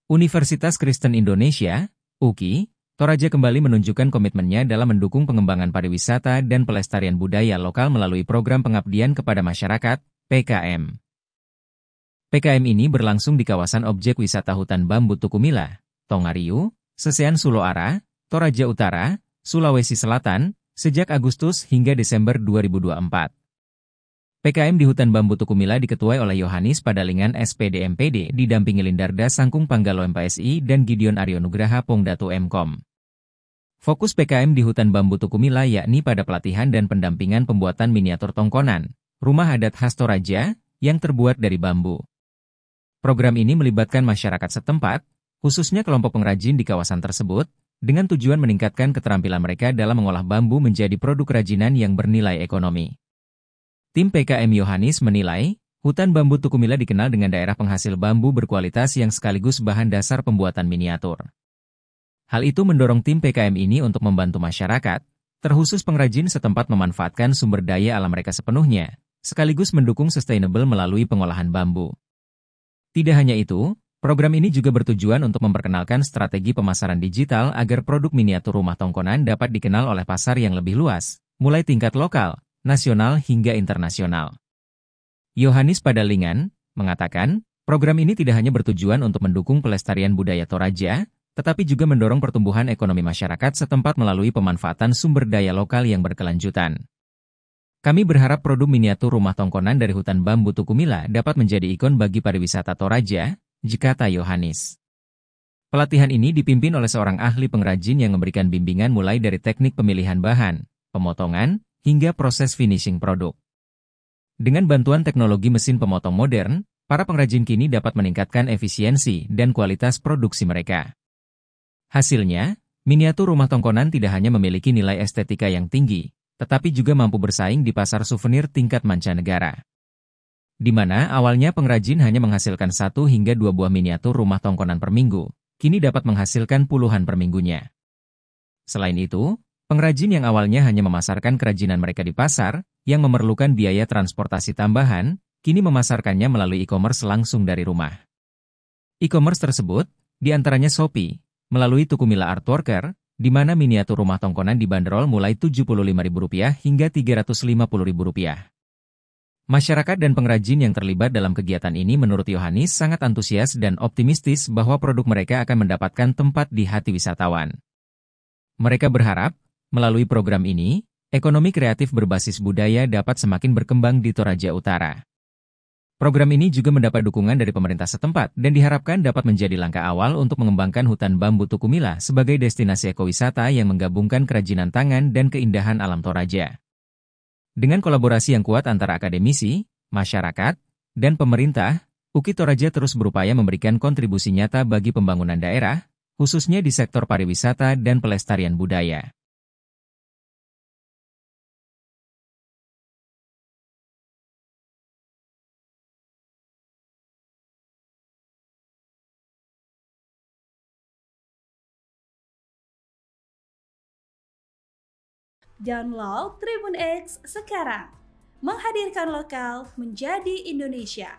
Universitas Kristen Indonesia, UKI, Toraja kembali menunjukkan komitmennya dalam mendukung pengembangan pariwisata dan pelestarian budaya lokal melalui program pengabdian kepada masyarakat, PKM. PKM ini berlangsung di kawasan objek wisata hutan bambu Tukumila, Tongariu, Sesean Suloara, Toraja Utara, Sulawesi Selatan, sejak Agustus hingga Desember 2024. PKM di hutan bambu Tukumila diketuai oleh Yohanis Padalingan SPD MPD didampingi Lindarda Sangkung Panggalo MPSI dan Gideon Aryo Nugraha Pongdatu Mkom. Fokus PKM di hutan bambu Tukumila yakni pada pelatihan dan pendampingan pembuatan miniatur tongkonan, rumah adat khas Toraja, yang terbuat dari bambu. Program ini melibatkan masyarakat setempat, khususnya kelompok pengrajin di kawasan tersebut, dengan tujuan meningkatkan keterampilan mereka dalam mengolah bambu menjadi produk kerajinan yang bernilai ekonomi. Tim PKM Yohanis menilai, hutan bambu Tukumila dikenal dengan daerah penghasil bambu berkualitas yang sekaligus bahan dasar pembuatan miniatur. Hal itu mendorong tim PKM ini untuk membantu masyarakat, terkhusus pengrajin setempat memanfaatkan sumber daya alam mereka sepenuhnya, sekaligus mendukung sustainable melalui pengolahan bambu. Tidak hanya itu, program ini juga bertujuan untuk memperkenalkan strategi pemasaran digital agar produk miniatur rumah tongkonan dapat dikenal oleh pasar yang lebih luas, mulai tingkat lokal, nasional hingga internasional. Yohanis Padalingan mengatakan, program ini tidak hanya bertujuan untuk mendukung pelestarian budaya Toraja, tetapi juga mendorong pertumbuhan ekonomi masyarakat setempat melalui pemanfaatan sumber daya lokal yang berkelanjutan. Kami berharap produk miniatur rumah tongkonan dari hutan bambu Tukumila dapat menjadi ikon bagi pariwisata Toraja, kata Yohanis. Pelatihan ini dipimpin oleh seorang ahli pengrajin yang memberikan bimbingan mulai dari teknik pemilihan bahan, pemotongan, hingga proses finishing produk. Dengan bantuan teknologi mesin pemotong modern, para pengrajin kini dapat meningkatkan efisiensi dan kualitas produksi mereka. Hasilnya, miniatur rumah tongkonan tidak hanya memiliki nilai estetika yang tinggi, tetapi juga mampu bersaing di pasar souvenir tingkat mancanegara. Di mana awalnya pengrajin hanya menghasilkan 1 hingga 2 buah miniatur rumah tongkonan per minggu, kini dapat menghasilkan puluhan per minggunya. Selain itu, pengrajin yang awalnya hanya memasarkan kerajinan mereka di pasar, yang memerlukan biaya transportasi tambahan, kini memasarkannya melalui e-commerce langsung dari rumah. E-commerce tersebut, diantaranya Shopee, melalui Tukumila Artworker, di mana miniatur rumah tongkonan dibanderol mulai Rp75.000 hingga Rp350.000. Masyarakat dan pengrajin yang terlibat dalam kegiatan ini menurut Yohanis sangat antusias dan optimistis bahwa produk mereka akan mendapatkan tempat di hati wisatawan. Mereka berharap, melalui program ini, ekonomi kreatif berbasis budaya dapat semakin berkembang di Toraja Utara. Program ini juga mendapat dukungan dari pemerintah setempat dan diharapkan dapat menjadi langkah awal untuk mengembangkan hutan bambu Tukumila sebagai destinasi ekowisata yang menggabungkan kerajinan tangan dan keindahan alam Toraja. Dengan kolaborasi yang kuat antara akademisi, masyarakat, dan pemerintah, UKI Toraja terus berupaya memberikan kontribusi nyata bagi pembangunan daerah, khususnya di sektor pariwisata dan pelestarian budaya. Download Tribun X sekarang, menghadirkan lokal menjadi Indonesia.